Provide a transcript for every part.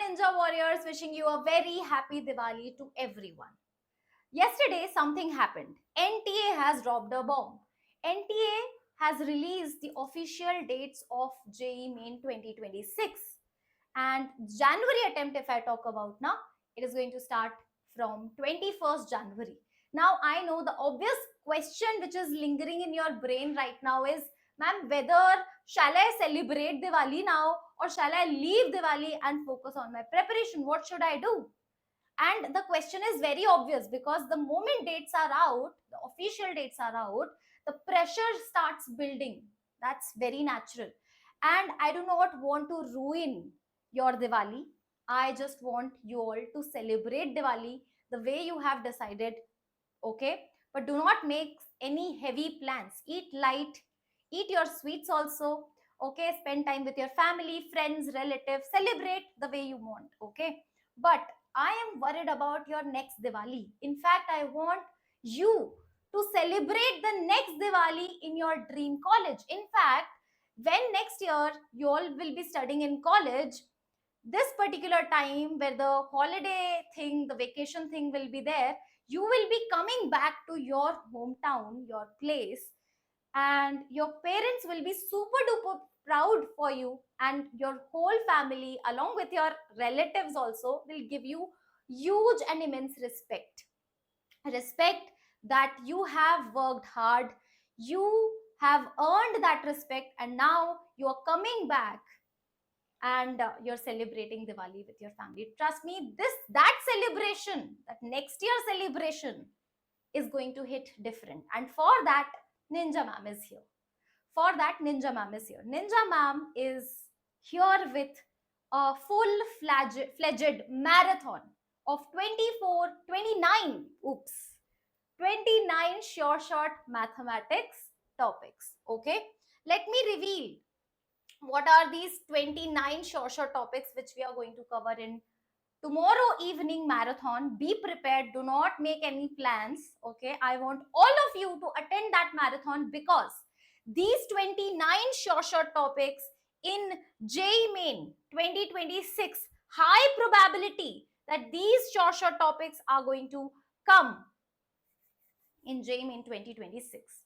Ninja Warriors, wishing you a very happy Diwali to everyone. Yesterday, something happened. NTA has dropped a bomb. NTA has released the official dates of JEE Main 2026. And January attempt, if I talk about now, it is going to start from 21st January. Now, I know the obvious question which is lingering in your brain right now is, ma'am, whether shall I celebrate Diwali now or shall I leave Diwali and focus on my preparation? What should I do? And the question is very obvious because the moment dates are out, the official dates are out, the pressure starts building. That's very natural. And I do not want to ruin your Diwali. I just want you all to celebrate Diwali the way you have decided, okay? But do not make any heavy plans. Eat light, eat your sweets also, okay? Spend time with your family, friends, relatives, celebrate the way you want, okay? But I am worried about your next Diwali. In fact, I want you to celebrate the next Diwali in your dream college. In fact, when next year you all will be studying in college, this particular time where the holiday thing, the vacation thing will be there, you will be coming back to your hometown, your place, and your parents will be super duper proud for you, and your whole family along with your relatives also will give you huge and immense respect that you have worked hard, you have earned that respect, and now you are coming back and you're celebrating Diwali with your family. Trust me, that celebration, that next year celebration is going to hit different. And for that, Ninja Ma'am is here. For that, Ninja Ma'am is here. Ninja Ma'am is here with a full-fledged marathon of 29 sure shot mathematics topics. Okay, let me reveal what are these 29 sure shot topics which we are going to cover in tomorrow evening marathon. Be prepared, do not make any plans, okay? I want all of you to attend that marathon because these 29 sure shot topics in JEE Main 2026, high probability that these sure shot topics are going to come in JEE Main 2026.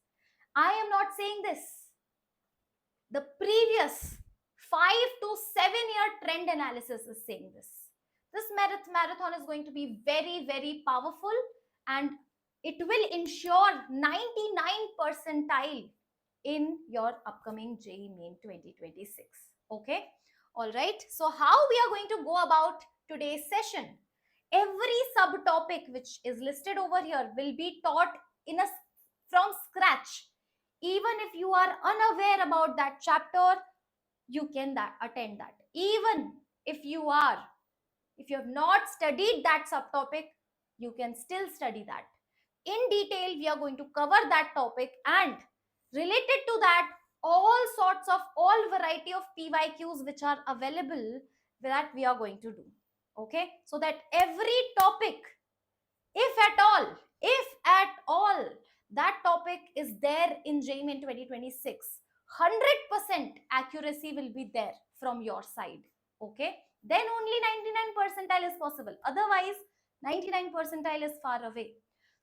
I am not saying this. The previous 5 to 7 year trend analysis is saying this. This marathon is going to be very, very powerful, and it will ensure 99 percentile in your upcoming JEE Main 2026. Okay, all right. So how we are going to go about today's session? Every subtopic which is listed over here will be taught from scratch. Even if you are unaware about that chapter, you can attend that. Even if you have not studied that subtopic, you can still study that. In detail, we are going to cover that topic, and related to that, all variety of PYQs which are available that we are going to do. Okay, so that every topic, if at all, that topic is there in JEE Main 2026, 100% accuracy will be there from your side. Okay, then only 99 percentile is possible. Otherwise, 99 percentile is far away.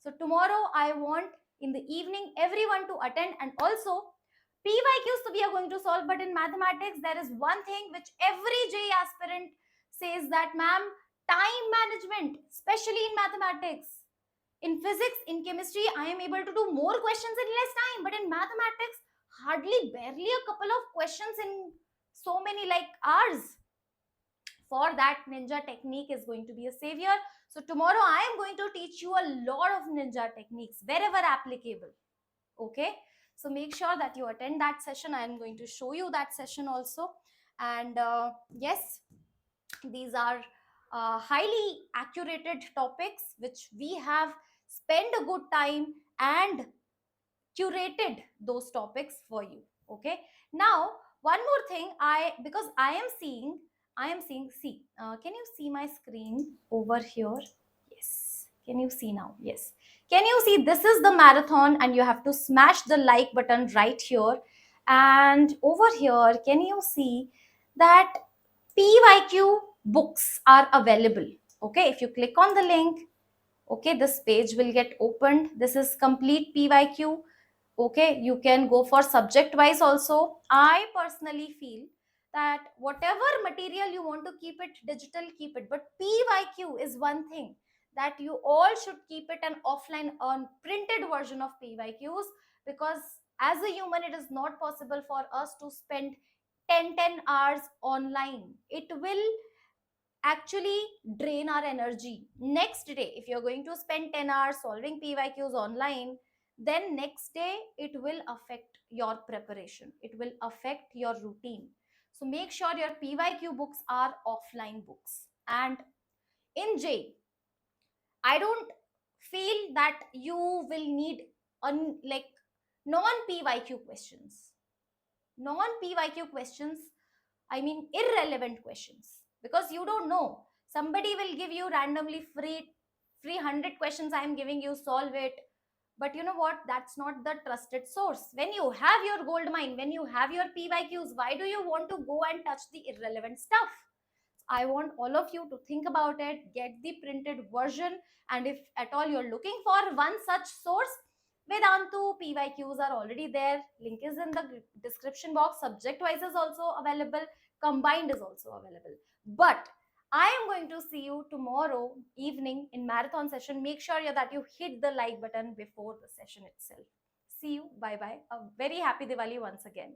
So tomorrow I want in the evening everyone to attend, and also PYQs we are going to solve. But in mathematics, there is one thing which every JEE aspirant says that, ma'am, time management, especially in mathematics. In physics, in chemistry, I am able to do more questions in less time. But in mathematics, barely a couple of questions in so many like hours. For that, ninja technique is going to be a savior. So tomorrow I am going to teach you a lot of ninja techniques wherever applicable. Okay, so make sure that you attend that session. I am going to show you that session also. And yes, these are highly accurate topics which we have spent a good time and curated those topics for you. Okay, now one more thing, because I am seeing, see, can you see my screen over here? Yes, can you see now? Yes, can you see? This is the marathon, and you have to smash the like button right here. And over here, can you see that PYQ books are available. Okay, if you click on the link, okay, this page will get opened. This is complete PYQ. Okay, you can go for subject wise also. I personally feel that whatever material you want to keep it digital, keep it, but PYQ is one thing that you all should keep it an offline on printed version of PYQs, because as a human it is not possible for us to spend 10 hours online. It will actually drain our energy. Next day, if you're going to spend 10 hours solving PYQs online, then next day it will affect your preparation, it will affect your routine. So make sure your PYQ books are offline books. And in J, I don't feel that you will need like non PYQ questions. Non PYQ questions, I mean irrelevant questions, because you don't know. Somebody will give you randomly free 100 questions I am giving you, solve it. But you know what? That's not the trusted source. When you have your gold mine, when you have your PYQs, why do you want to go and touch the irrelevant stuff? I want all of you to think about it, get the printed version, and if at all you're looking for one such source, Vedantu PYQs are already there. Link is in the description box. Subject wise is also available, combined is also available. But I am going to see you tomorrow evening in marathon session. Make sure that you hit the like button before the session itself. See you. Bye bye. A very happy Diwali once again.